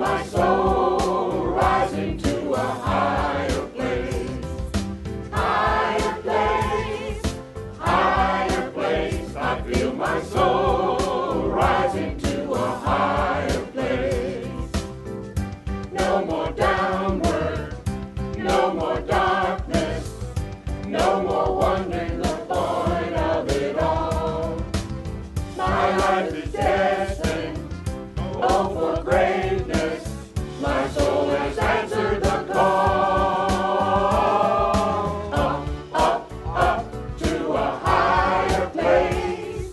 my soul rising to a higher place. Higher place, higher place. I feel my soul rising to a higher place. No more downward, no more darkness, no more wondering the point of it all. My life is destined, oh, for greatness. My soul has answered the call. Up, up, up to a higher place.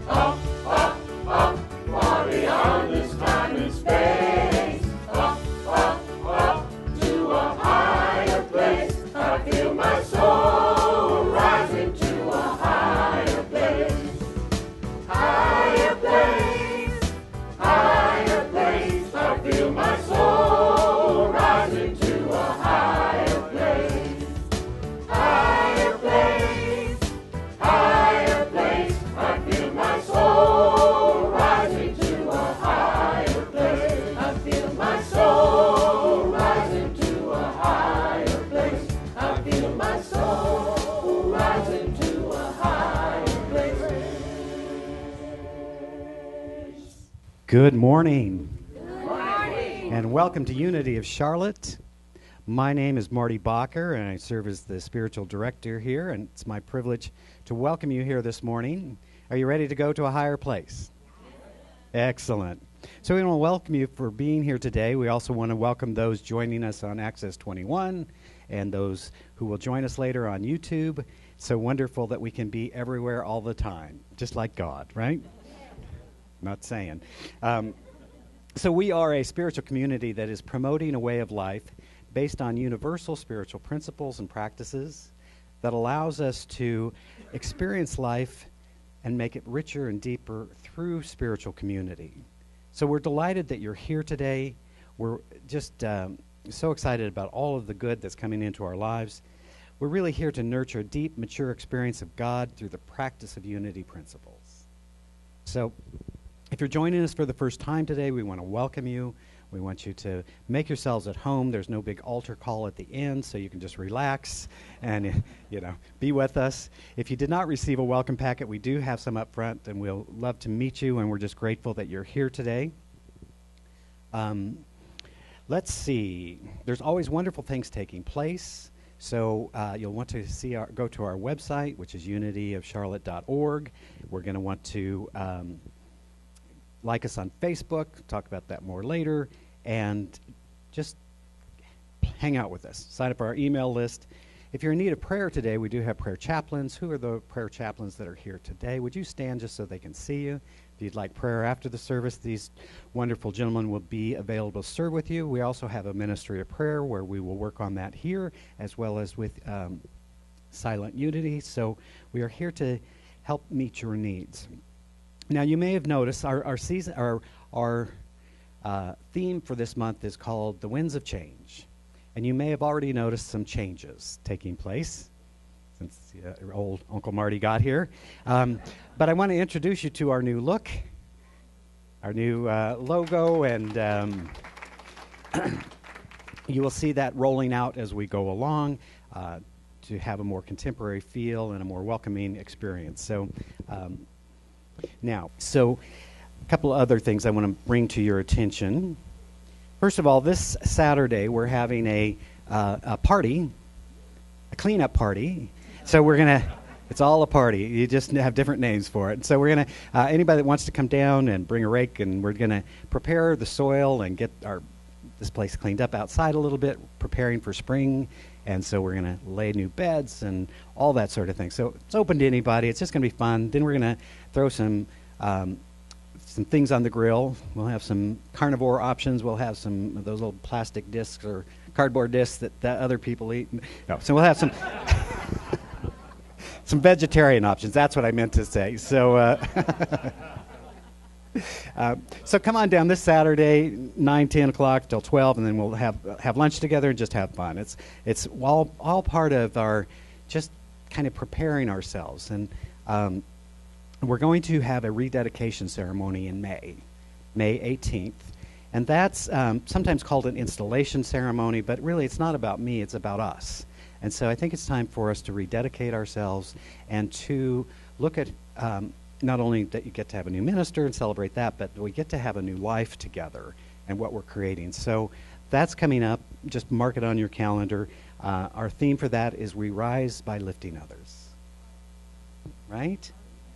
Up, up, up, far beyond this time and space. Up, up, up to a higher place. I feel my soul rising to a higher place. Higher place, higher place. I feel my soul rising to a higher place. Higher place, higher place. I feel my soul rising to a higher place. I feel my soul rising to a higher place. I feel my soul rising to a higher place. Good morning. Good morning. And welcome to Unity of Charlotte. My name is Marty Bacher, and I serve as the spiritual director here, and it's my privilege to welcome you here this morning. Are you ready to go to a higher place? Excellent. So we want to welcome you for being here today. We also want to welcome those joining us on Access 21 and those who will join us later on YouTube. It's so wonderful that we can be everywhere all the time, just like God, right? Not saying. So we are a spiritual community that is promoting a way of life based on universal spiritual principles and practices that allows us to experience life and make it richer and deeper through spiritual community. So we're delighted that you're here today. We're just so excited about all of the good that's coming into our lives. We're really here to nurture a deep, mature experience of God through the practice of unity principles. So if you're joining us for the first time today, we want to welcome you. We want you to make yourselves at home. There's no big altar call at the end, so you can just relax and, be with us. If you did not receive a welcome packet, we do have some up front, and we'll love to meet you, and we're just grateful that you're here today. Let's see. There's always wonderful things taking place. So you'll want to go to our website, which is unityofcharlotte.org. We're going to want to like us on Facebook, talk about that more later, and just hang out with us. Sign up for our email list. If you're in need of prayer today, we do have prayer chaplains. Who are the prayer chaplains that are here today? Would you stand just so they can see you? If you'd like prayer after the service, these wonderful gentlemen will be available to serve with you. We also have a ministry of prayer where we will work on that here, as well as with Silent Unity. So we are here to help meet your needs. Now, you may have noticed our theme for this month is called The Winds of Change. And you may have already noticed some changes taking place since old Uncle Marty got here. But I want to introduce you to our new look, our new logo, and you will see that rolling out as we go along to have a more contemporary feel and a more welcoming experience. So a couple of other things I want to bring to your attention. First of all, this Saturday we're having a party, a cleanup party. So it's all a party. You just have different names for it. So we're going to, anybody that wants to come down and bring a rake, and we're going to prepare the soil and get this place cleaned up outside a little bit, preparing for spring. And so we're going to lay new beds and all that sort of thing. So it's open to anybody. It's just going to be fun. Then we're going to throw some things on the grill. We'll have some carnivore options. We'll have some of those little plastic discs or cardboard discs that other people eat. No, so we'll have some some vegetarian options. That's what I meant to say. So so come on down this Saturday, 9, 10 o'clock till 12, and then we'll have lunch together and just have fun. It's all part of our just kind of preparing ourselves. And we're going to have a rededication ceremony in May 18th. And that's sometimes called an installation ceremony, but really it's not about me, it's about us. And so I think it's time for us to rededicate ourselves and to look at not only that you get to have a new minister and celebrate that, but we get to have a new life together and what we're creating. So that's coming up. Just mark it on your calendar. Our theme for that is We Rise by Lifting Others. Right?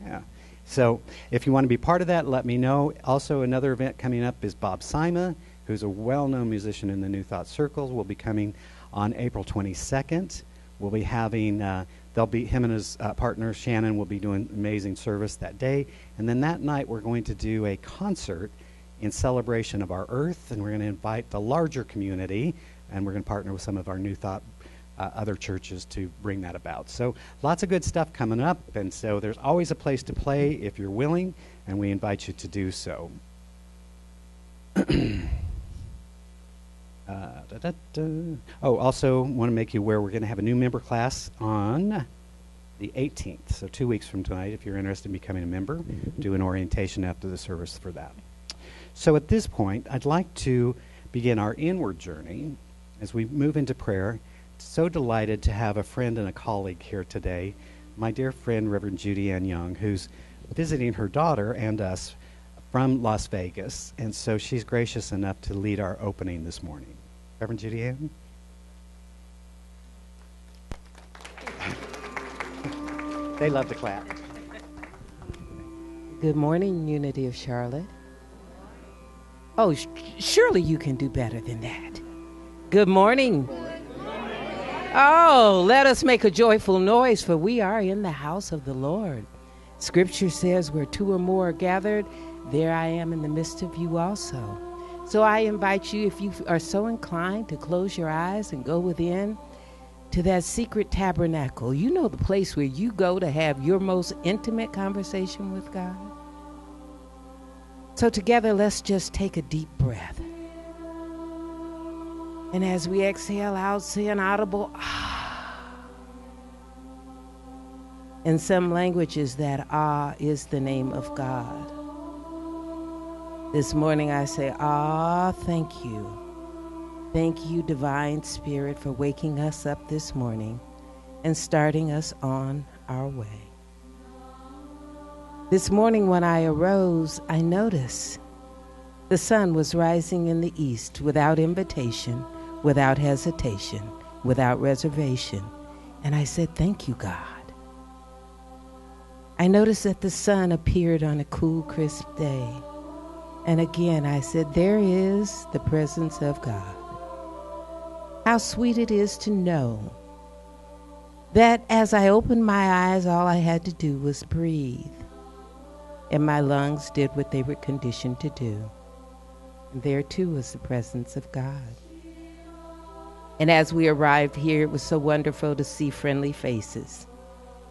Yeah. So if you want to be part of that, let me know. Also, another event coming up is Bob Sima, who's a well-known musician in the New Thought Circles, will be coming on April 22nd. We'll be having, him and his partner Shannon will be doing amazing service that day. And then that night we're going to do a concert in celebration of our Earth, and we're going to invite the larger community, and we're going to partner with some of our New Thought other churches to bring that about. So lots of good stuff coming up, and so there's always a place to play if you're willing, and we invite you to do so. Also want to make you aware we're going to have a new member class on the 18th, so 2 weeks from tonight. If you're interested in becoming a member, do an orientation after the service for that. So at this point, I'd like to begin our inward journey as we move into prayer. So delighted to have a friend and a colleague here today, my dear friend Reverend Judy Ann Young, who's visiting her daughter and us from Las Vegas, and so she's gracious enough to lead our opening this morning. Reverend Judy Ann? They love to clap. Good morning, Unity of Charlotte. Oh, surely you can do better than that. Good morning. Oh, let us make a joyful noise, for we are in the house of the Lord. Scripture says where two or more are gathered, there I am in the midst of you also. So I invite you, if you are so inclined, to close your eyes and go within to that secret tabernacle. You know, the place where you go to have your most intimate conversation with God. So together, let's just take a deep breath. And as we exhale out, say an audible ah. In some languages, that ah is the name of God. This morning I say, ah, thank you. Thank you, Divine Spirit, for waking us up this morning and starting us on our way. This morning when I arose, I noticed the sun was rising in the east without invitation, without hesitation, without reservation. And I said, thank you, God. I noticed that the sun appeared on a cool, crisp day. And again, I said, there is the presence of God. How sweet it is to know that as I opened my eyes, all I had to do was breathe. And my lungs did what they were conditioned to do. And there too was the presence of God. And as we arrived here, it was so wonderful to see friendly faces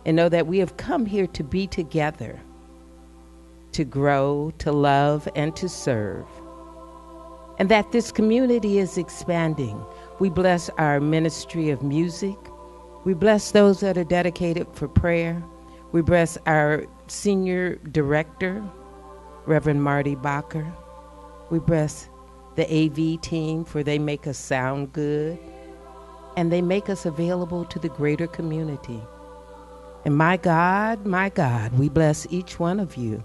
and know that we have come here to be together, to grow, to love, and to serve. And that this community is expanding. We bless our ministry of music. We bless those that are dedicated for prayer. We bless our senior director, Reverend Marty Bacher. We bless the AV team, for they make us sound good. And they make us available to the greater community. And my God, we bless each one of you.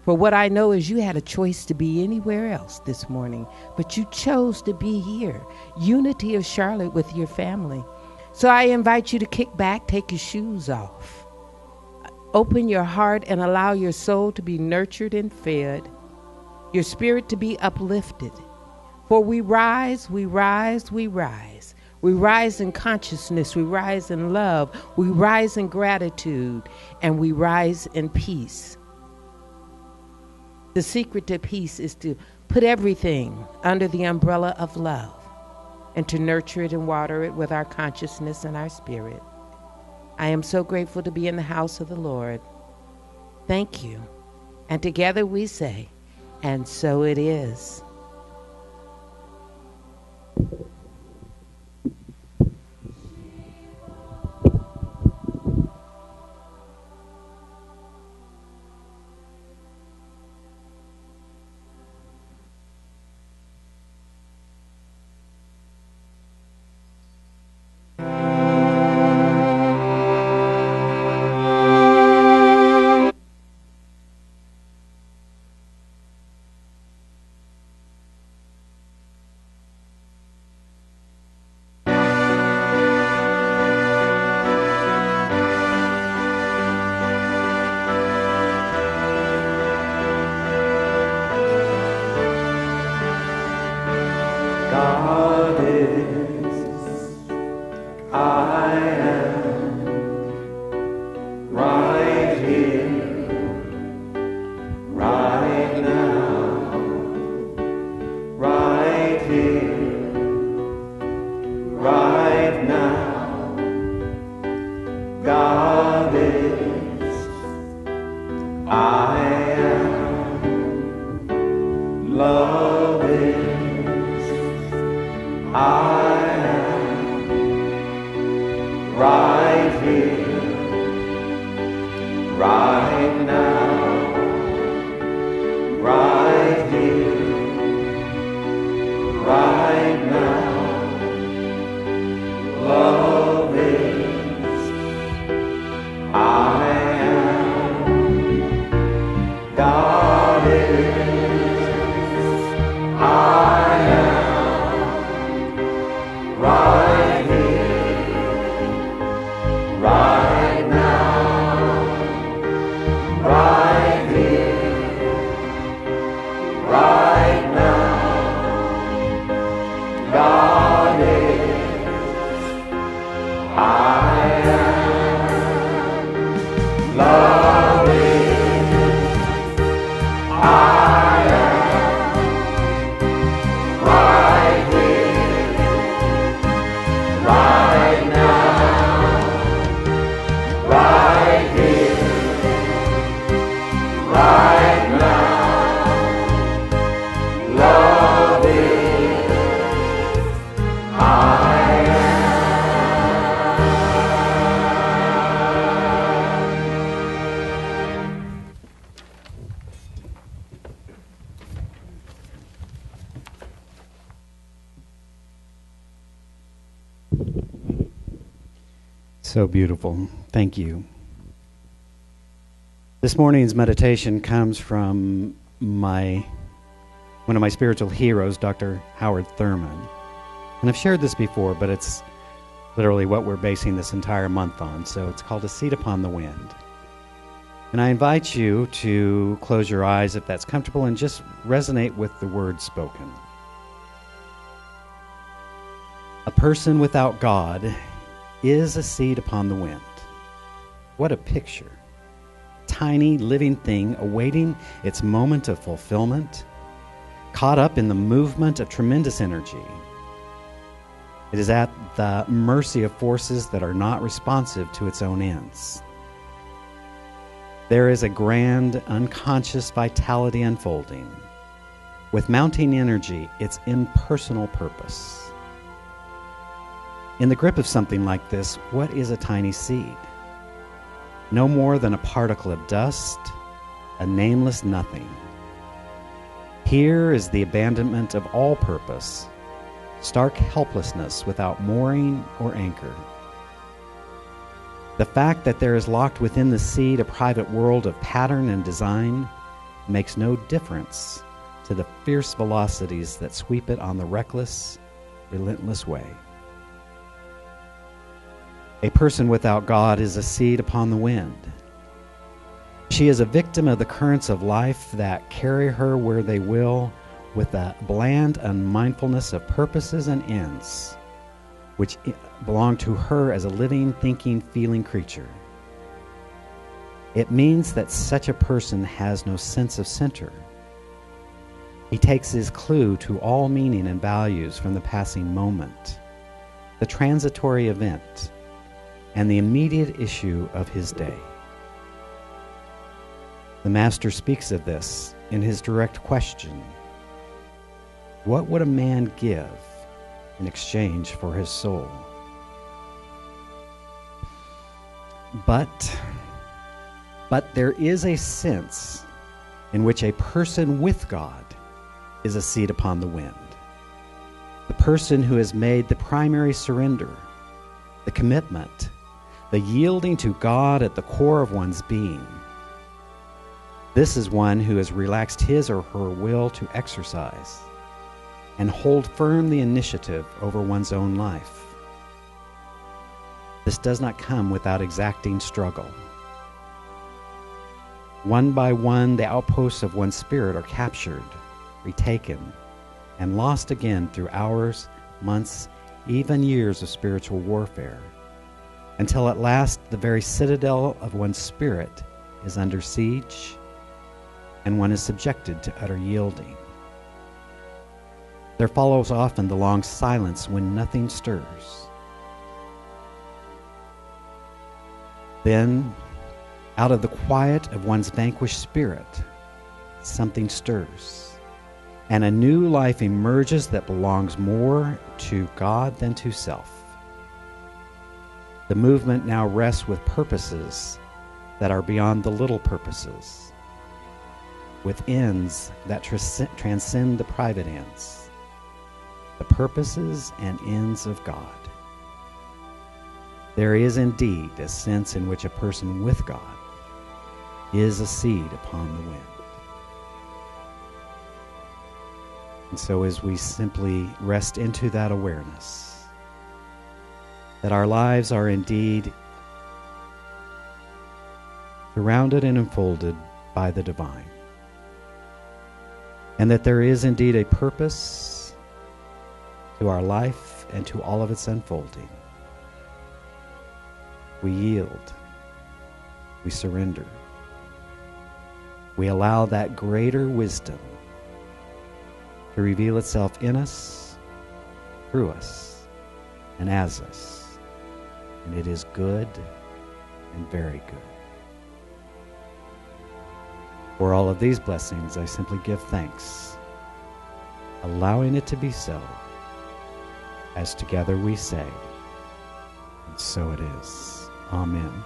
For what I know is you had a choice to be anywhere else this morning, but you chose to be here, Unity of Charlotte, with your family. So I invite you to kick back, take your shoes off, open your heart and allow your soul to be nurtured and fed, your spirit to be uplifted. For we rise, we rise, we rise. We rise in consciousness, we rise in love, we rise in gratitude, and we rise in peace. The secret to peace is to put everything under the umbrella of love and to nurture it and water it with our consciousness and our spirit. I am so grateful to be in the house of the Lord. Thank you. And together we say, and so it is. God is, I am right here, right now, right here, right now. God is, I am, love is, I am, right here, right now, right here, right now. Love is, I am, God is, I am, right here, right now, right here, right now. God is, I am, love is, I am, right here, right now, right here, right now. Love is, I am. So beautiful. Thank you. This morning's meditation comes from one of my spiritual heroes, Dr. Howard Thurman. And I've shared this before, but it's literally what we're basing this entire month on. So it's called A Seat Upon the Wind. And I invite you to close your eyes if that's comfortable and just resonate with the words spoken. A person without God is a seed upon the wind. What a picture. Tiny living thing awaiting its moment of fulfillment, caught up in the movement of tremendous energy. It is at the mercy of forces that are not responsive to its own ends. There is a grand, unconscious vitality unfolding, with mounting energy, its impersonal purpose. In the grip of something like this, what is a tiny seed? No more than a particle of dust, a nameless nothing. Here is the abandonment of all purpose, stark helplessness without mooring or anchor. The fact that there is locked within the seed a private world of pattern and design makes no difference to the fierce velocities that sweep it on the reckless, relentless way. A person without God is a seed upon the wind. She is a victim of the currents of life that carry her where they will, with a bland unmindfulness of purposes and ends, which belong to her as a living, thinking, feeling creature. It means that such a person has no sense of center. He takes his clue to all meaning and values from the passing moment, the transitory event, and the immediate issue of his day. The Master speaks of this in his direct question: what would a man give in exchange for his soul? But there is a sense in which a person with God is a seed upon the wind. The person who has made the primary surrender, the commitment, the yielding to God at the core of one's being. This is one who has relaxed his or her will to exercise and hold firm the initiative over one's own life. This does not come without exacting struggle. One by one, the outposts of one's spirit are captured, retaken, and lost again through hours, months, even years of spiritual warfare, until at last the very citadel of one's spirit is under siege and one is subjected to utter yielding. There follows often the long silence when nothing stirs. Then, out of the quiet of one's vanquished spirit, something stirs, and a new life emerges that belongs more to God than to self. The movement now rests with purposes that are beyond the little purposes, with ends that transcend the private ends, the purposes and ends of God. There is indeed a sense in which a person with God is a seed upon the wind. And so as we simply rest into that awareness, that our lives are indeed surrounded and enfolded by the divine, and that there is indeed a purpose to our life and to all of its unfolding, we yield, we surrender, we allow that greater wisdom to reveal itself in us, through us, and as us. And it is good and very good. For all of these blessings, I simply give thanks, allowing it to be so, as together we say, and so it is. Amen.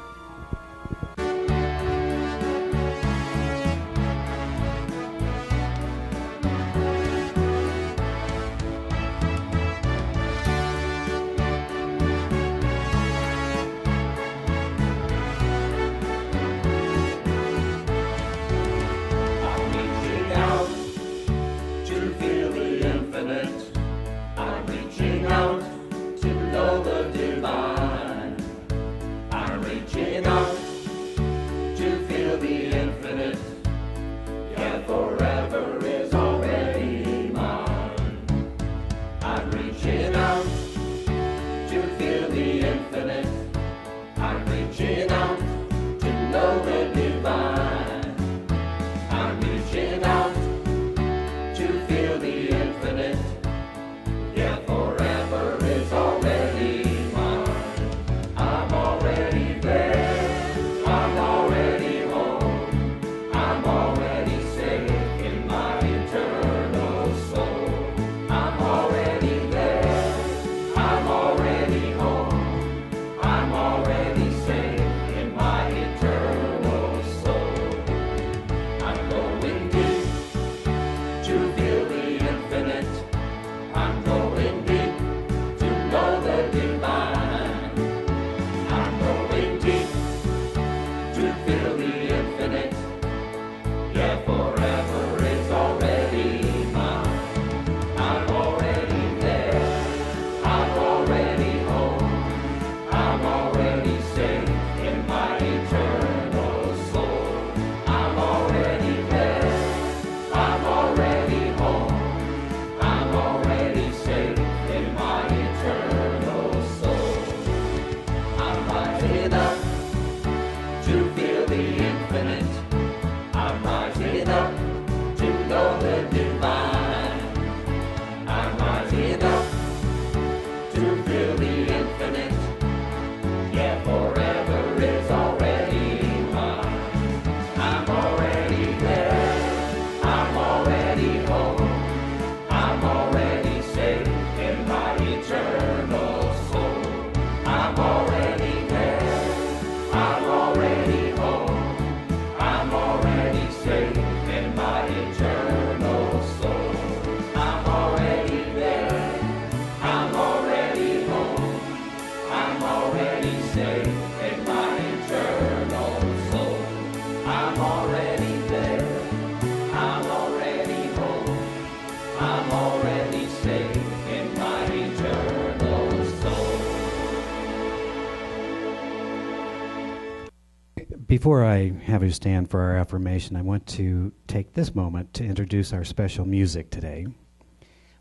Before I have you stand for our affirmation, I want to take this moment to introduce our special music today.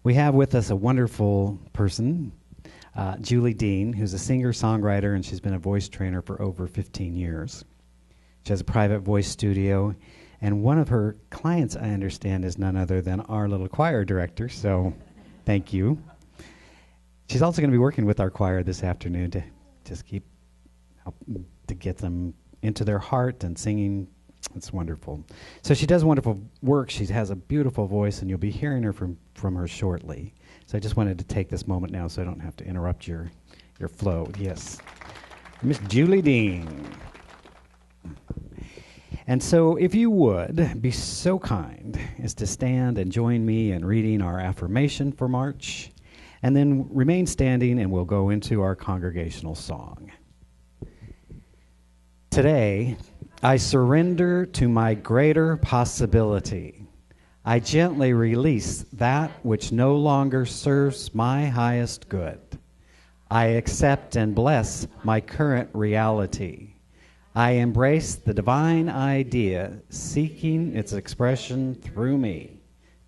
We have with us a wonderful person, Julie Dean, who's a singer-songwriter, and she's been a voice trainer for over 15 years. She has a private voice studio, and one of her clients, I understand, is none other than our little choir director, so thank you. She's also going to be working with our choir this afternoon to just to get them into their heart and singing. It's wonderful. So she does wonderful work. She has a beautiful voice, and you'll be hearing her from her shortly. So I just wanted to take this moment now so I don't have to interrupt your flow. Yes. Miss Julie Dean. And so if you would be so kind as to stand and join me in reading our affirmation for March, and then remain standing and we'll go into our congregational song. Today, I surrender to my greater possibility. I gently release that which no longer serves my highest good. I accept and bless my current reality. I embrace the divine idea seeking its expression through me.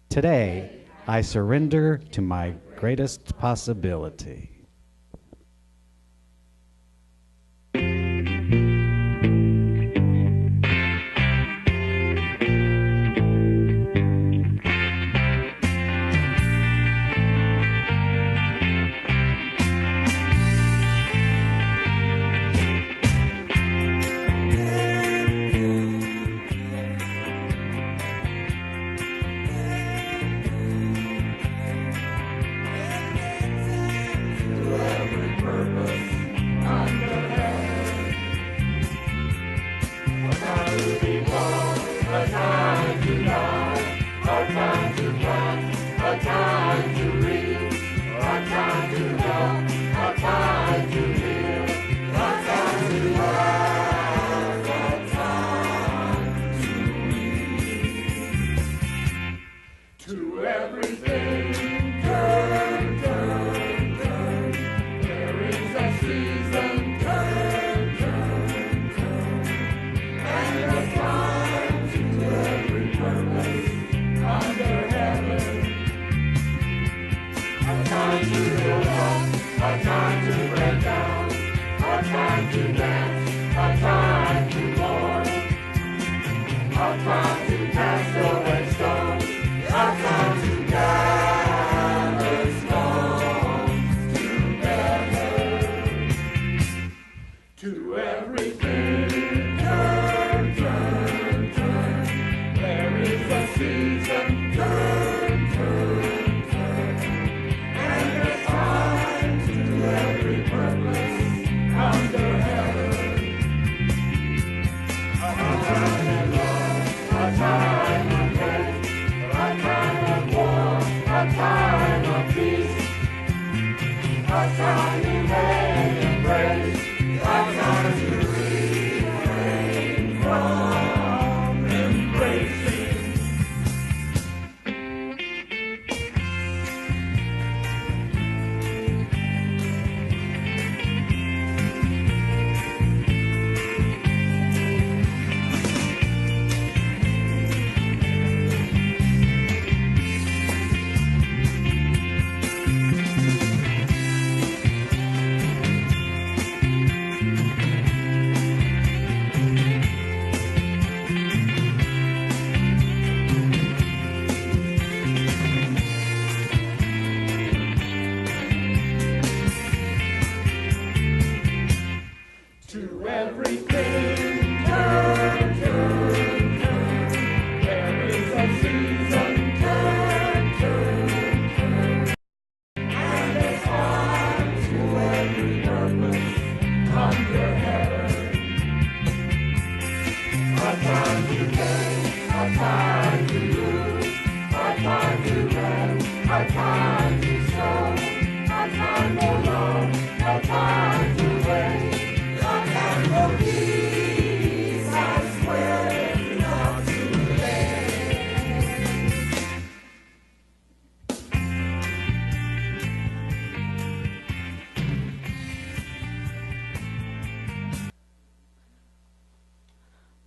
Today, I surrender to my greatest possibility.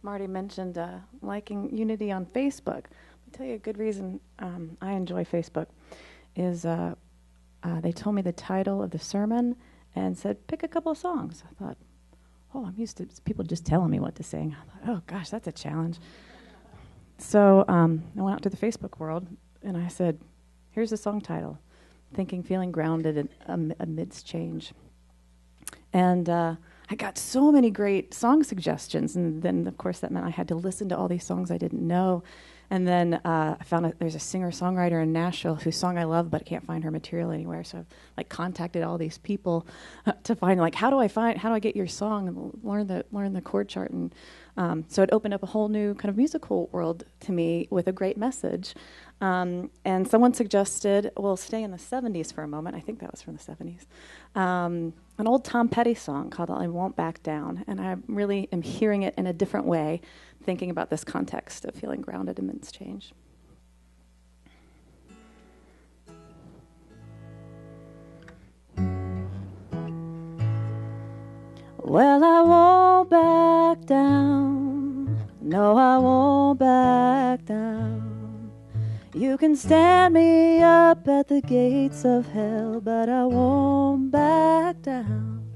Marty mentioned liking Unity on Facebook. I'll tell you a good reason I enjoy Facebook is they told me the title of the sermon and said, pick a couple of songs. I thought, oh, I'm used to people just telling me what to sing. I thought, oh, gosh, that's a challenge. So I went out to the Facebook world, and I said, here's the song title, Thinking, Feeling Grounded Amidst Change. And I got so many great song suggestions, and then, of course, that meant I had to listen to all these songs I didn't know. And then I found there's a singer-songwriter in Nashville whose song I love, but I can't find her material anywhere. So I've contacted all these people to find how do I get your song and learn the chord chart. And so it opened up a whole new kind of musical world to me with a great message. And someone suggested, we'll stay in the 70s for a moment. I think that was from the 70s. An old Tom Petty song called I Won't Back Down. And I really am hearing it in a different way, thinking about this context of feeling grounded amidst change. Well, I won't back down. No, I won't back down. You can stand me up at the gates of hell, but I won't back down.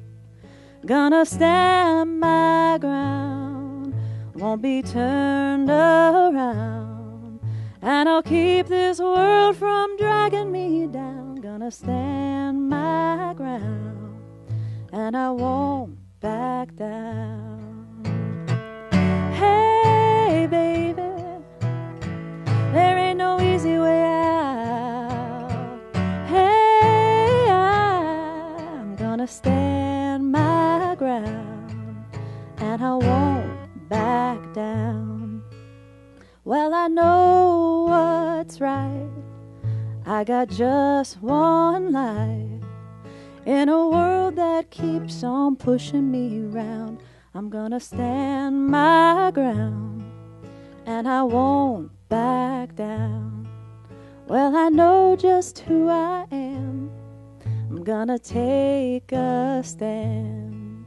Gonna stand my ground, won't be turned around, and I'll keep this world from dragging me down. Gonna stand my ground, and I won't back down. Hey, baby, there ain't no easy way out. Hey, I'm gonna stand my ground, and I won't back down. Well, I know what's right. I got just one life. In a world that keeps on pushing me around, I'm gonna stand my ground, and I won't back down. Well, I know just who I am. I'm gonna take a stand.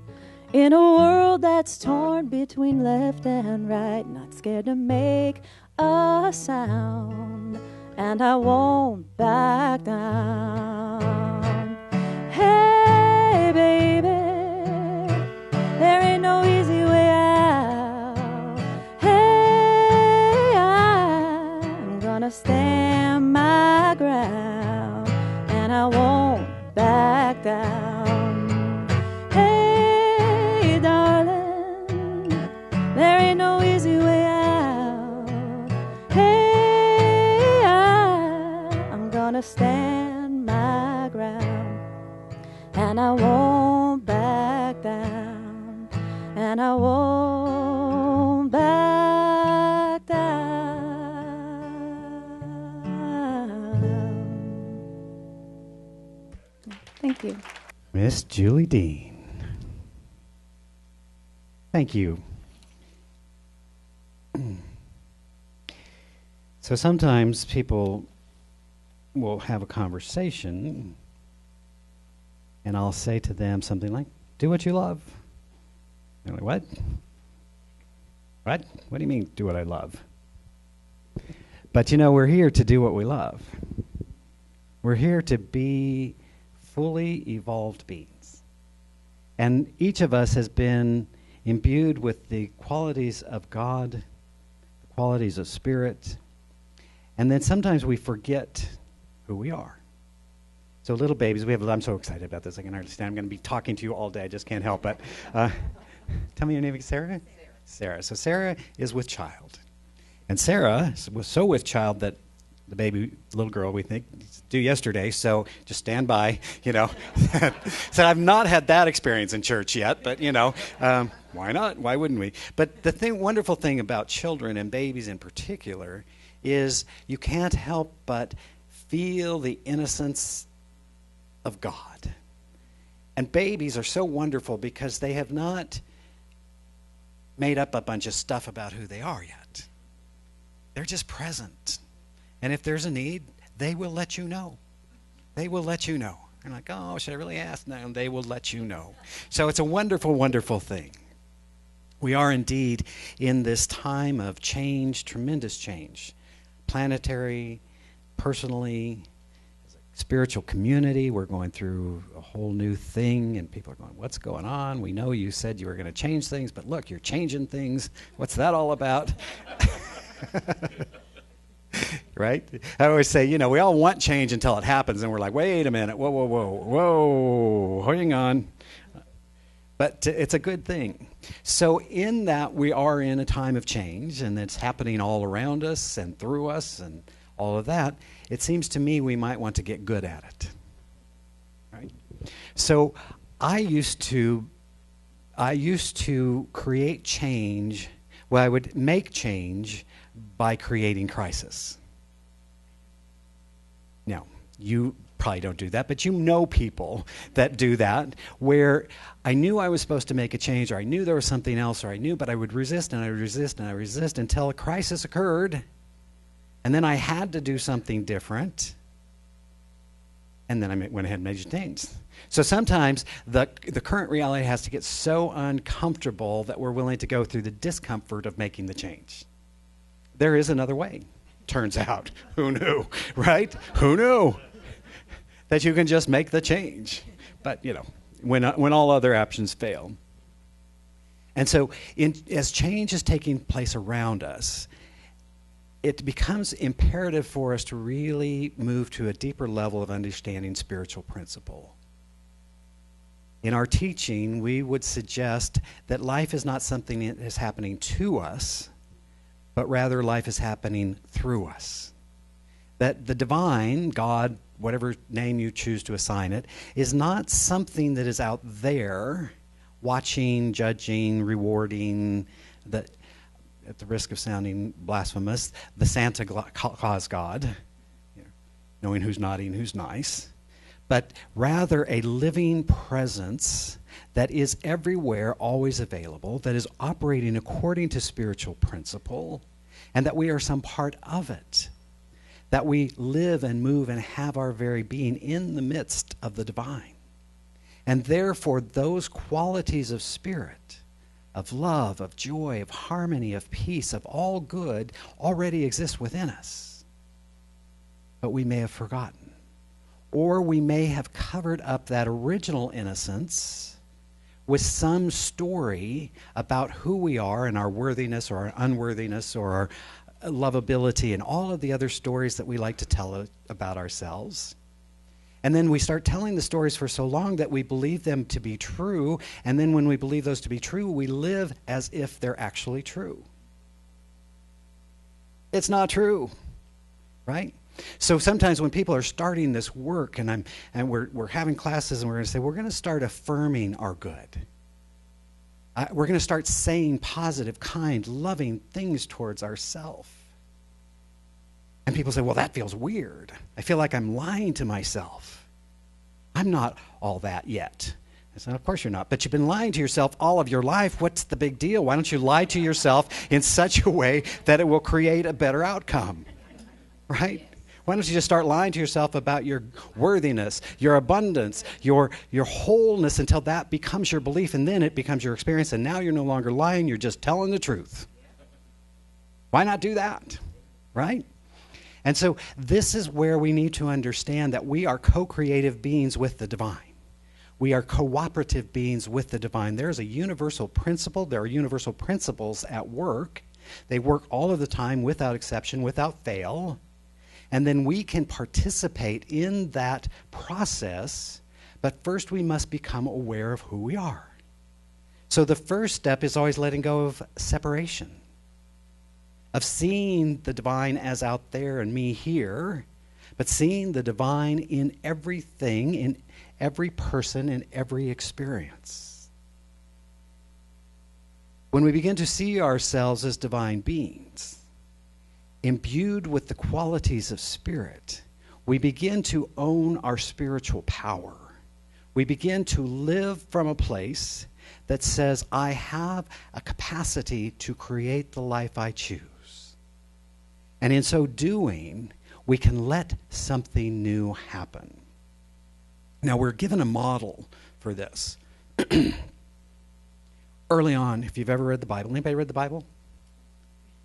In a world that's torn between left and right, not scared to make a sound, and I won't back down. Hey, baby, there ain't no easy way out. Hey, I'm gonna stand my ground, and I won't back down. Hey, darling, there ain't no easy way out. Hey, I'm gonna stand my ground, and I won't back down, and I won't back down. Thank you. Miss Julie Dean. Thank you. So sometimes people will have a conversation, and I'll say to them something like, do what you love. They're like, what? What? What do you mean, do what I love? But we're here to do what we love. We're here to be fully evolved beings. And each of us has been imbued with the qualities of God, the qualities of spirit, and then sometimes we forget who we are. So little babies, I'm so excited about this, I can hardly stand. I'm going to be talking to you all day, I just can't help it. Tell me your name, Sarah? Sarah. So Sarah is with child. And Sarah was so with child that the baby, little girl, we think, due yesterday, so just stand by, So I've not had that experience in church yet, but, why not? Why wouldn't we? But the wonderful thing about children and babies in particular is you can't help but feel the innocence of God. And babies are so wonderful because they have not made up a bunch of stuff about who they are yet. They're just present. And if there's a need, they will let you know. They will let you know. You're like, oh, should I really ask? No, they will let you know. So it's a wonderful, wonderful thing. We are indeed in this time of change, tremendous change. Planetary, personally, as a spiritual community. We're going through a whole new thing, and people are going, what's going on? We know you said you were going to change things, but look, you're changing things. What's that all about? Right? I always say, we all want change until it happens, and we're like, wait a minute, whoa, hang on. But it's a good thing. So in that, we are in a time of change, and it's happening all around us and through us and all of that. It seems to me we might want to get good at it. Right? So I used to create change. Well, I would make change by creating crisis. Now, you probably don't do that, but you know people that do that, where I knew I was supposed to make a change, or I knew there was something else, or I knew, but I would resist and I would resist and I would resist until a crisis occurred, and then I had to do something different, and then I went ahead and made change. So sometimes the current reality has to get so uncomfortable that we're willing to go through the discomfort of making the change. There is another way, turns out. Who knew, right? Who knew that you can just make the change? But, when all other options fail. And so as change is taking place around us, it becomes imperative for us to really move to a deeper level of understanding spiritual principle. In our teaching, we would suggest that life is not something that is happening to us, but rather life is happening through us. That the divine, God, whatever name you choose to assign it, is not something that is out there watching, judging, rewarding, at the risk of sounding blasphemous, the Santa Claus God, knowing who's naughty and who's nice, but rather a living presence that is everywhere, always available, that is operating according to spiritual principle, and that we are some part of it, that we live and move and have our very being in the midst of the divine. And therefore, those qualities of spirit, of love, of joy, of harmony, of peace, of all good, already exist within us. But we may have forgotten. Or we may have covered up that original innocence with some story about who we are and our worthiness or our unworthiness or our lovability and all of the other stories that we like to tell about ourselves. And then we start telling the stories for so long that we believe them to be true, and then when we believe those to be true, we live as if they're actually true. It's not true, right? So sometimes when people are starting this work and we're having classes and we're going to say, we're going to start affirming our good. We're going to start saying positive, kind, loving things towards ourselves. And people say, well, that feels weird. I feel like I'm lying to myself. I'm not all that yet. I said, of course you're not. But you've been lying to yourself all of your life. What's the big deal? Why don't you lie to yourself in such a way that it will create a better outcome? Right? Why don't you just start lying to yourself about your worthiness, your abundance, your wholeness until that becomes your belief, and then it becomes your experience, and now you're no longer lying, you're just telling the truth. Why not do that? Right? And so this is where we need to understand that we are co-creative beings with the divine. We are cooperative beings with the divine. There is a universal principle. There are universal principles at work. They work all of the time without exception, without fail. And then we can participate in that process, but first we must become aware of who we are. So the first step is always letting go of separation, of seeing the divine as out there and me here, but seeing the divine in everything, in every person, in every experience. When we begin to see ourselves as divine beings, imbued with the qualities of spirit, we begin to own our spiritual power. We begin to live from a place that says, I have a capacity to create the life I choose. And in so doing, we can let something new happen. Now, we're given a model for this. Early on, if you've ever read the Bible, anybody read the Bible?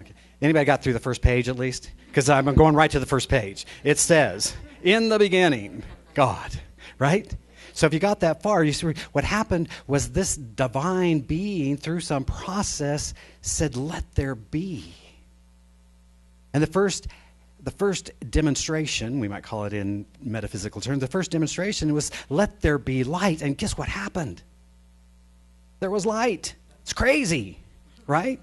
Okay. Anybody got through the first page at least? Because I'm going right to the first page. It says, In the beginning, God, right? So if you got that far, you see what happened was this divine being, through some process, said, let there be. And the first demonstration, we might call it in metaphysical terms, the first demonstration was, let there be light. And guess what happened? There was light. It's crazy, right?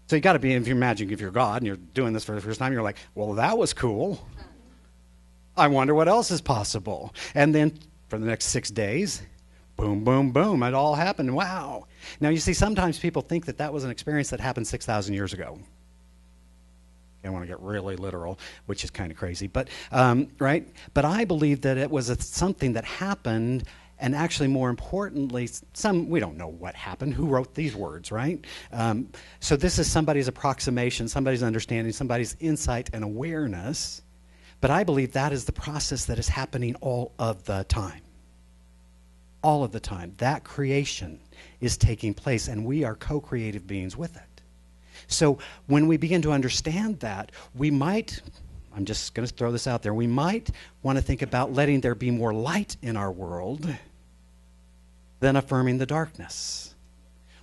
So you got to be, if you imagine if you're God and you're doing this for the first time, you're like, well, that was cool. I wonder what else is possible. And then for the next 6 days, boom, boom, boom, it all happened. Wow. Now, you see, sometimes people think that that was an experience that happened 6,000 years ago. I don't want to get really literal, which is kind of crazy, but right? But I believe that it was something that happened, and actually, more importantly, we don't know what happened. Who wrote these words, right? So this is somebody's approximation, somebody's understanding, somebody's insight and awareness. But I believe that is the process that is happening all of the time. All of the time. That creation is taking place, and we are co-creative beings with it. So when we begin to understand that, we might, I'm just going to throw this out there, we might want to think about letting there be more light in our world than affirming the darkness.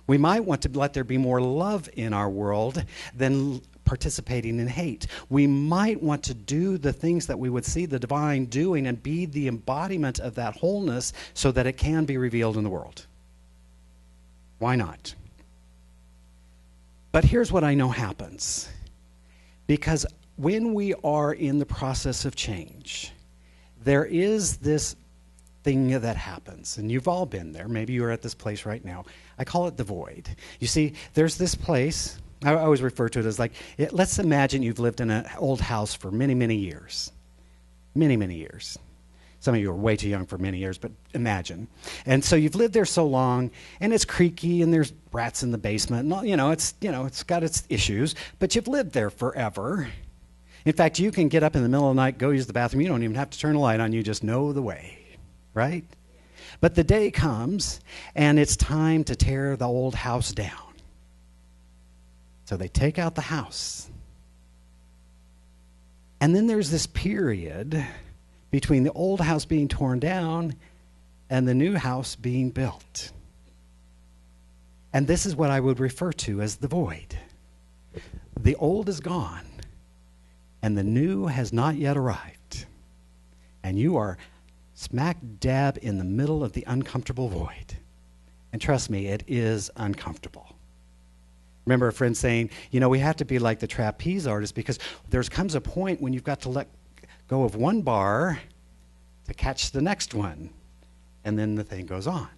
We might want to let there be more love in our world than participating in hate. We might want to do the things that we would see the divine doing and be the embodiment of that wholeness so that it can be revealed in the world. Why not? But here's what I know happens. Because when we are in the process of change, there is this thing that happens. And you've all been there. Maybe you're at this place right now. I call it the void. You see, there's this place. I always refer to it as like, let's imagine you've lived in an old house for many, many years. Many, many years. Some of you are way too young for many years, but imagine. And so you've lived there so long, and it's creaky, and there's rats in the basement, and all, it's got its issues, but you've lived there forever. In fact, you can get up in the middle of the night, go use the bathroom. You don't even have to turn the light on. You just know the way, right? But the day comes, and it's time to tear the old house down. So they take out the house. And then there's this period between the old house being torn down and the new house being built. And this is what I would refer to as the void. The old is gone, and the new has not yet arrived. And you are smack dab in the middle of the uncomfortable void. And trust me, it is uncomfortable. Remember a friend saying, we have to be like the trapeze artist, because there comes a point when you've got to let go of one bar to catch the next one, and then the thing goes on.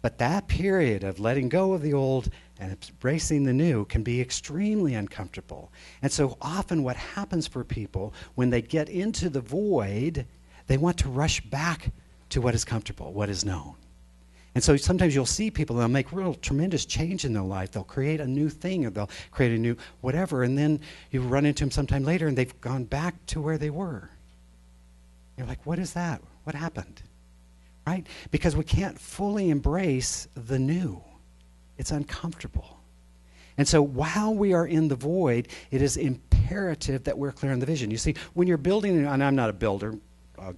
But that period of letting go of the old and embracing the new can be extremely uncomfortable. And so often what happens for people when they get into the void, they want to rush back to what is comfortable, what is known. And so sometimes you'll see people, they'll make real tremendous change in their life. They'll create a new thing, or they'll create a new whatever, and then you run into them sometime later and they've gone back to where they were. You're like, what is that? What happened? Right? Because we can't fully embrace the new. It's uncomfortable. And so while we are in the void, it is imperative that we're clear on the vision. You see, when you're building, and I'm not a builder, I'll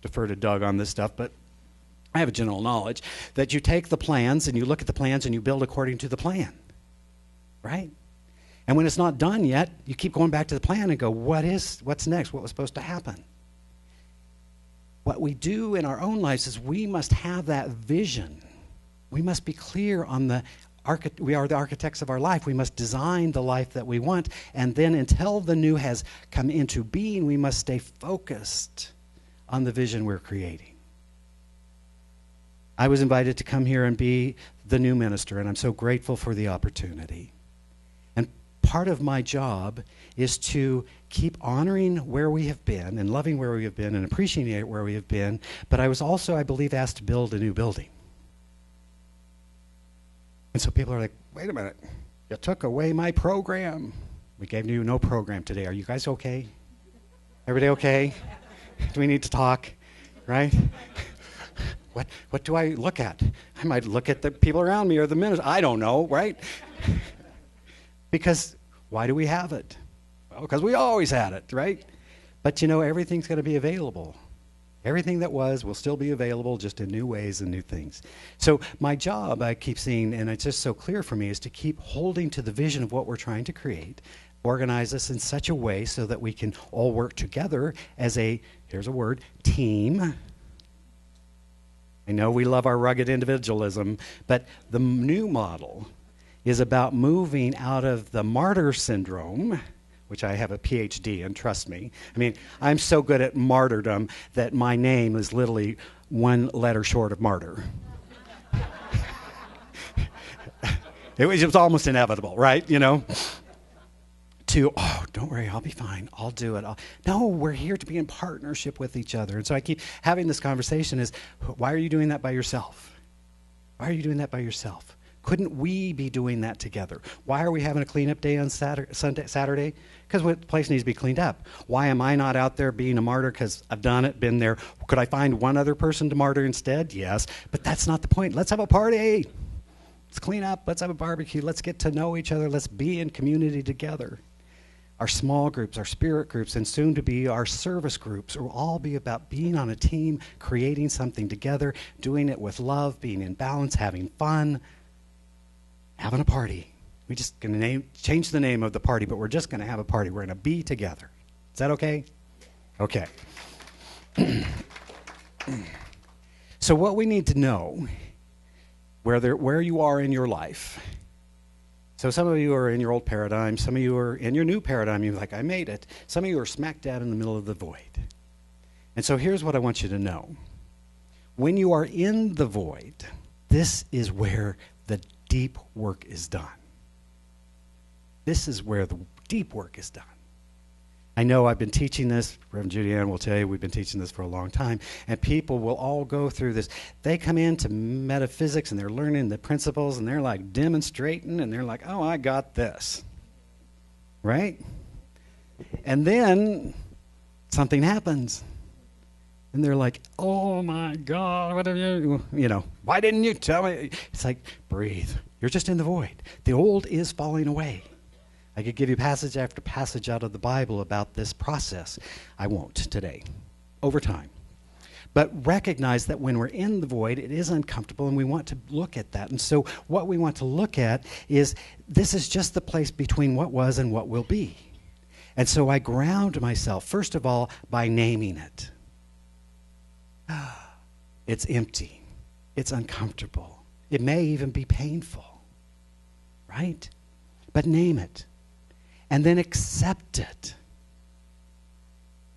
defer to Doug on this stuff, but I have a general knowledge that you take the plans and you look at the plans and you build according to the plan, right? And when it's not done yet, you keep going back to the plan and go, what's next? What was supposed to happen? What we do in our own lives is we must have that vision. We must be clear on we are the architects of our life. We must design the life that we want. And then until the new has come into being, we must stay focused on the vision we're creating. I was invited to come here and be the new minister, and I'm so grateful for the opportunity. And part of my job is to keep honoring where we have been and loving where we have been and appreciating where we have been, but I was also, I believe, asked to build a new building. And so people are like, wait a minute, you took away my program. We gave you no program today. Are you guys okay? Everybody okay? Do we need to talk, right? What do I look at? I might look at the people around me or the minister. I don't know, right? Because why do we have it? Well, because we always had it, right? But you know, everything's going to be available. Everything that was will still be available, just in new ways and new things. So my job, I keep seeing, and it's just so clear for me, is to keep holding to the vision of what we're trying to create, organize us in such a way so that we can all work together as a, here's a word, team. I know we love our rugged individualism, but the new model is about moving out of the martyr syndrome, which I have a PhD in, trust me. I mean, I'm so good at martyrdom that my name is literally one letter short of martyr. It was almost inevitable, right? You know? Oh, don't worry, I'll be fine. I'll do it. No, we're here to be in partnership with each other. And so I keep having this conversation is, why are you doing that by yourself? Why are you doing that by yourself? Couldn't we be doing that together? Why are we having a cleanup day on Saturday? Because the place needs to be cleaned up. Why am I not out there being a martyr? Because I've done it, been there. Could I find one other person to martyr instead? Yes. But that's not the point. Let's have a party. Let's clean up. Let's have a barbecue. Let's get to know each other. Let's be in community together. Our small groups, our spirit groups, and soon to be our service groups will all be about being on a team, creating something together, doing it with love, being in balance, having fun, having a party. We're just going to change the name of the party, but we're just going to have a party. We're going to be together. Is that okay? Okay. So what we need to know, where you are in your life. So some of you are in your old paradigm. Some of you are in your new paradigm. You're like, I made it. Some of you are smack dab in the middle of the void. And so here's what I want you to know. When you are in the void, this is where the deep work is done. This is where the deep work is done. I know I've been teaching this. Reverend Judy Ann will tell you we've been teaching this for a long time. And people will all go through this. They come into metaphysics and they're learning the principles and they're like demonstrating and they're like, oh, I got this. Right? And then something happens. And they're like, oh my God, what have you, why didn't you tell me? It's like, breathe. You're just in the void. The old is falling away. I could give you passage after passage out of the Bible about this process. I won't today, over time. But recognize that when we're in the void, it is uncomfortable, and we want to look at that. And so what we want to look at is this is just the place between what was and what will be. And so I ground myself, first of all, by naming it. It's empty. It's uncomfortable. It may even be painful, right? But name it. And then accept it.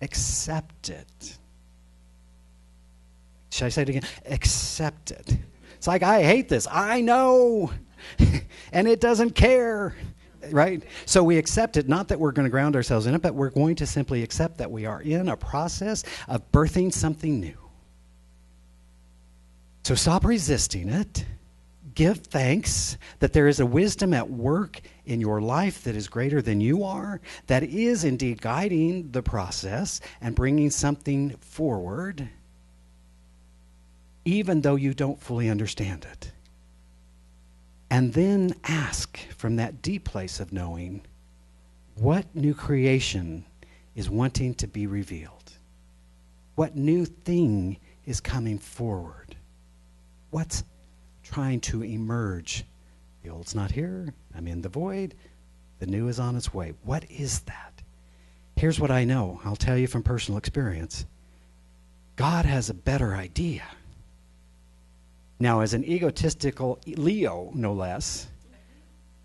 Accept it. Should I say it again? Accept it. It's like, I hate this. I know. And it doesn't care. Right? So we accept it, not that we're going to ground ourselves in it, but we're going to simply accept that we are in a process of birthing something new. So stop resisting it. Give thanks that there is a wisdom at work in your life that is greater than you are, that is indeed guiding the process and bringing something forward, even though you don't fully understand it. And then ask from that deep place of knowing, what new creation is wanting to be revealed? What new thing is coming forward? What's trying to emerge? The old's not here. I'm in the void. The new is on its way. What is that? Here's what I know. I'll tell you from personal experience. God has a better idea. Now, as an egotistical Leo, no less,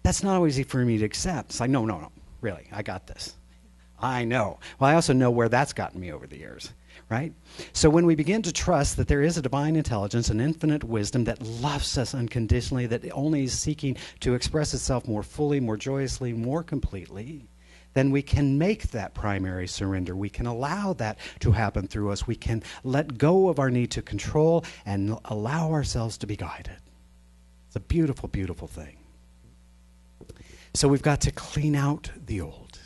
that's not always easy for me to accept. It's like, no, really, I got this. I know. Well, I also know where that's gotten me over the years, right? So when we begin to trust that there is a divine intelligence, an infinite wisdom that loves us unconditionally, that only is seeking to express itself more fully, more joyously, more completely, then we can make that primary surrender. We can allow that to happen through us. We can let go of our need to control and allow ourselves to be guided. It's a beautiful, beautiful thing. So we've got to clean out the old.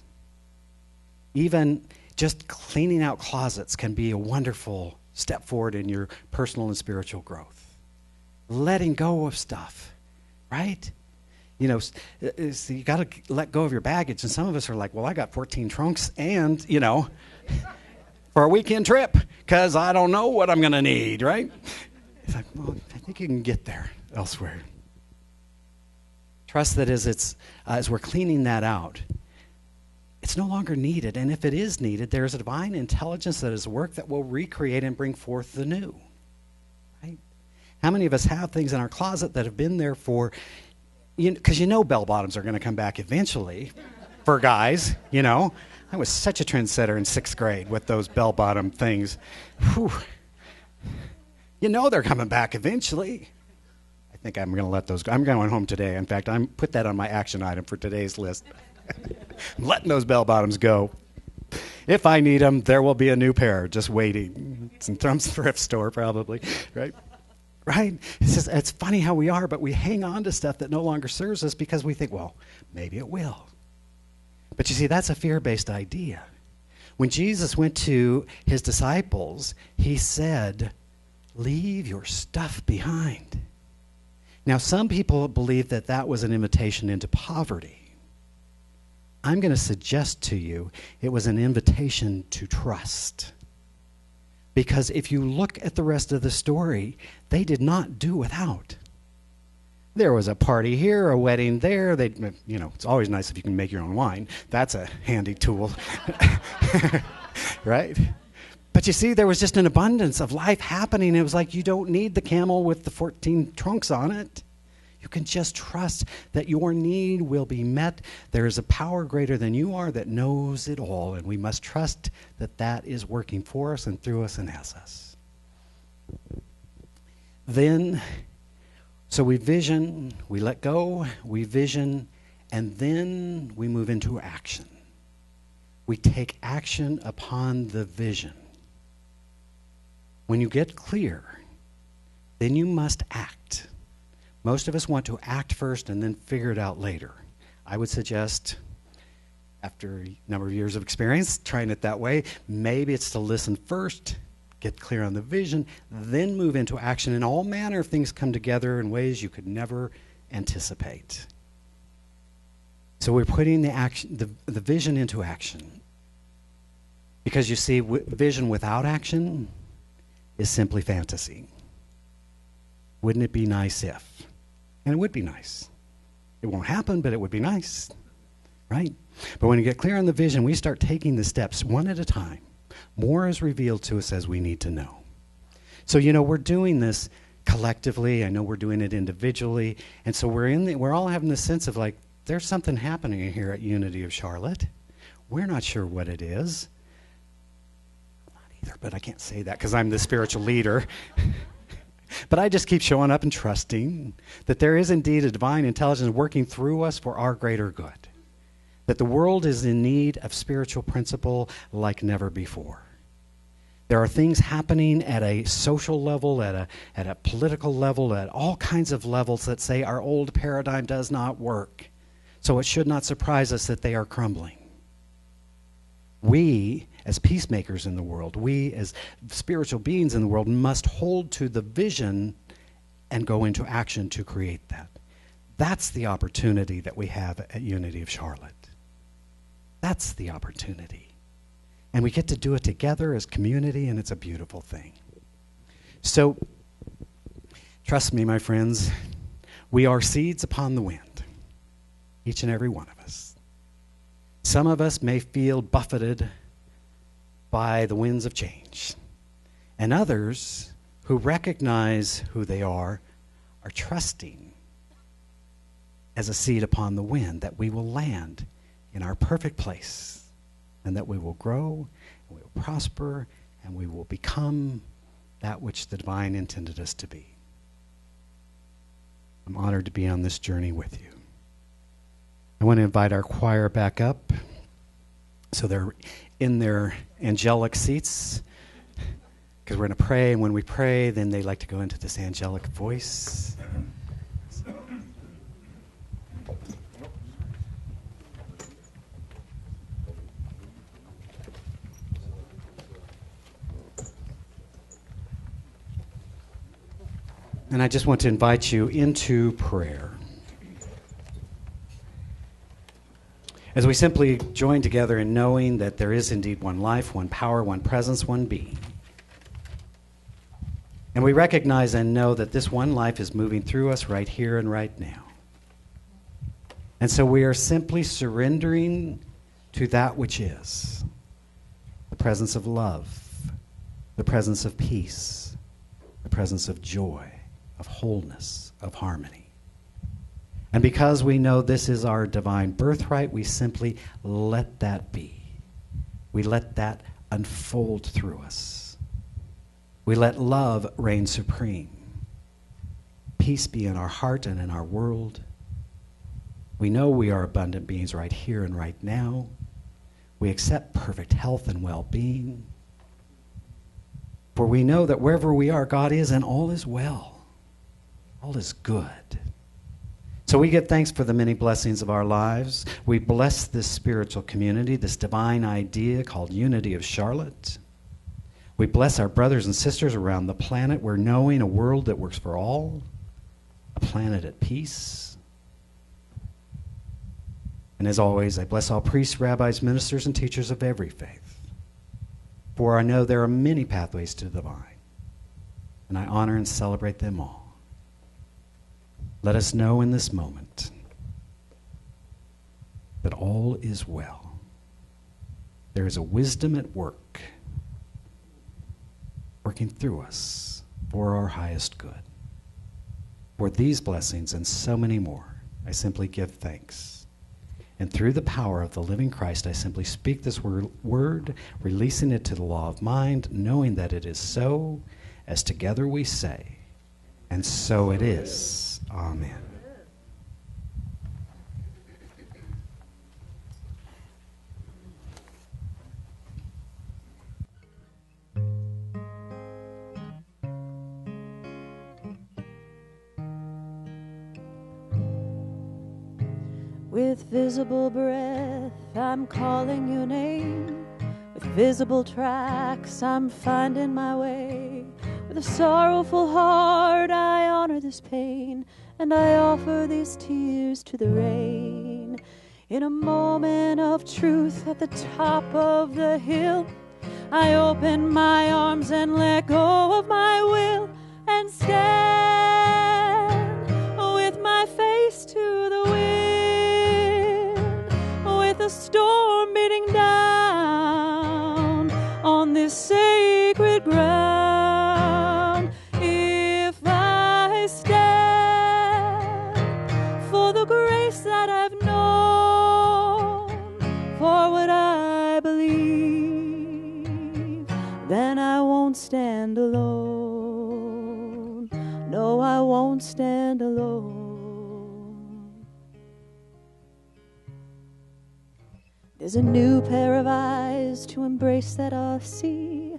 Even just cleaning out closets can be a wonderful step forward in your personal and spiritual growth. Letting go of stuff, right? So you got to let go of your baggage. And some of us are like, well, I got 14 trunks and, for a weekend trip because I don't know what I'm going to need, right? It's like, well, I think you can get there elsewhere. Trust that as we're cleaning that out, it's no longer needed. And if it is needed, there's a divine intelligence that is at work that will recreate and bring forth the new. Right? How many of us have things in our closet that have been there for, because bell bottoms are going to come back eventually for guys, I was such a trendsetter in 6th grade with those bell bottom things. Whew. They're coming back eventually. I think I'm going to let those go. I'm going home today. In fact, I'm put that on my action item for today's list. I'm letting those bell bottoms go. If I need them, there will be a new pair just waiting. It's in some thrift store probably, right? Right? It's funny how we are, but we hang on to stuff that no longer serves us because we think, well, maybe it will. But you see, that's a fear-based idea. When Jesus went to his disciples, he said, leave your stuff behind. Now, some people believe that that was an invitation into poverty. I'm going to suggest to you it was an invitation to trust. Because if you look at the rest of the story, they did not do without. There was a party here, a wedding there. It's always nice if you can make your own wine. That's a handy tool, right? But you see, there was just an abundance of life happening. It was like you don't need the camel with the 14 trunks on it. You can just trust that your need will be met. There is a power greater than you are that knows it all, and we must trust that that is working for us and through us and as us. Then, so we vision, we let go, we vision, and then we move into action. We take action upon the vision. When you get clear, then you must act. Most of us want to act first and then figure it out later. I would suggest, after a number of years of experience trying it that way, maybe it's to listen first, get clear on the vision, then move into action, and all manner of things come together in ways you could never anticipate. So we're putting the vision into action. Because you see, vision without action is simply fantasy. Wouldn't it be nice if? And it would be nice. It won't happen, but it would be nice, right? But when you get clear on the vision, we start taking the steps one at a time. More is revealed to us as we need to know. So, we're doing this collectively. I know we're doing it individually. And so we're all having this sense of like, there's something happening here at Unity of Charlotte. We're not sure what it is. I'm not either, but I can't say that because I'm the spiritual leader. But I just keep showing up and trusting that there is indeed a divine intelligence working through us for our greater good. That the world is in need of spiritual principle like never before. There are things happening at a social level, at a political level, at all kinds of levels that say our old paradigm does not work. So it should not surprise us that they are crumbling. We, as peacemakers in the world, we as spiritual beings in the world must hold to the vision and go into action to create that. That's the opportunity that we have at Unity of Charlotte. That's the opportunity. And we get to do it together as community, and it's a beautiful thing. So, trust me, my friends, we are seeds upon the wind, each and every one of us. Some of us may feel buffeted by the winds of change, and others who recognize who they are trusting as a seed upon the wind that we will land in our perfect place and that we will grow, and we will prosper, and we will become that which the divine intended us to be. I'm honored to be on this journey with you. I want to invite our choir back up so they're in their angelic seats because we're going to pray, and when we pray, then they like to go into this angelic voice. And I just want to invite you into prayer. As we simply join together in knowing that there is indeed one life, one power, one presence, one being. And we recognize and know that this one life is moving through us right here and right now. And so we are simply surrendering to that which is the presence of love, the presence of peace, the presence of joy, of wholeness, of harmony. And because we know this is our divine birthright, we simply let that be. We let that unfold through us. We let love reign supreme. Peace be in our heart and in our world. We know we are abundant beings right here and right now. We accept perfect health and well-being. For we know that wherever we are, God is, and all is well. All is good. So we give thanks for the many blessings of our lives. We bless this spiritual community, this divine idea called Unity of Charlotte. We bless our brothers and sisters around the planet. We're knowing a world that works for all, a planet at peace. And as always, I bless all priests, rabbis, ministers, and teachers of every faith. For I know there are many pathways to the divine, and I honor and celebrate them all. Let us know in this moment that all is well. There is a wisdom at work, working through us for our highest good. For these blessings and so many more, I simply give thanks. And through the power of the living Christ, I simply speak this word, releasing it to the law of mind, knowing that it is so, as together we say, and so it is. Amen. With visible breath, I'm calling your name. With visible tracks, I'm finding my way. With a sorrowful heart, I honor this pain, and I offer these tears to the rain. In a moment of truth at the top of the hill, I open my arms and let go of my will and stand with my face to the wind, with a storm beating down on this sacred ground. If I stand for the grace that I've known, for what I believe, then I won't stand alone. No, I won't stand alone. There's a new pair of eyes to embrace that I'll see,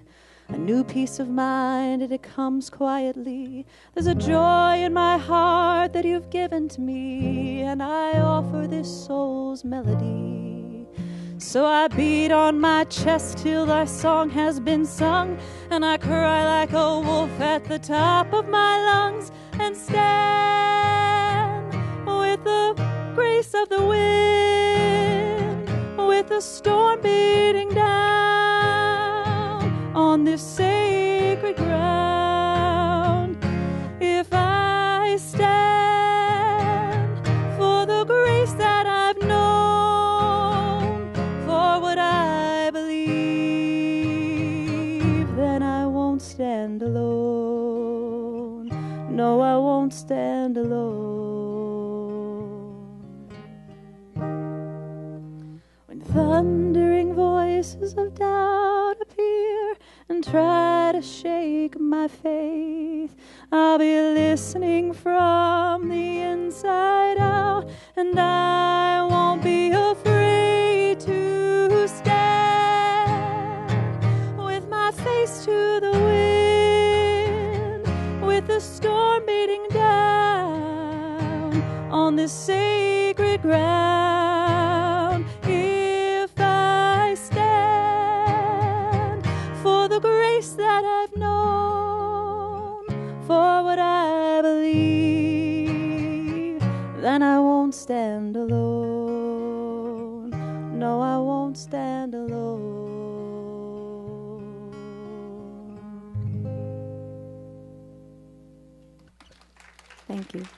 a new peace of mind, and it comes quietly. There's a joy in my heart that you've given to me, and I offer this soul's melody. So I beat on my chest till thy song has been sung, and I cry like a wolf at the top of my lungs, and stand with the grace of the wind, with the storm beating down on this sacred ground. If I stand for the grace that I've known, for what I believe, then I won't stand alone. No, I won't stand alone. When thundering voices of doubt appear and try to shake my faith, I'll be listening from the inside out, and I won't be afraid to stand with my face to the wind, with the storm beating down on this sacred ground. If I stand for the grace that I've known, for what I believe, then I won't stand alone. Thank you.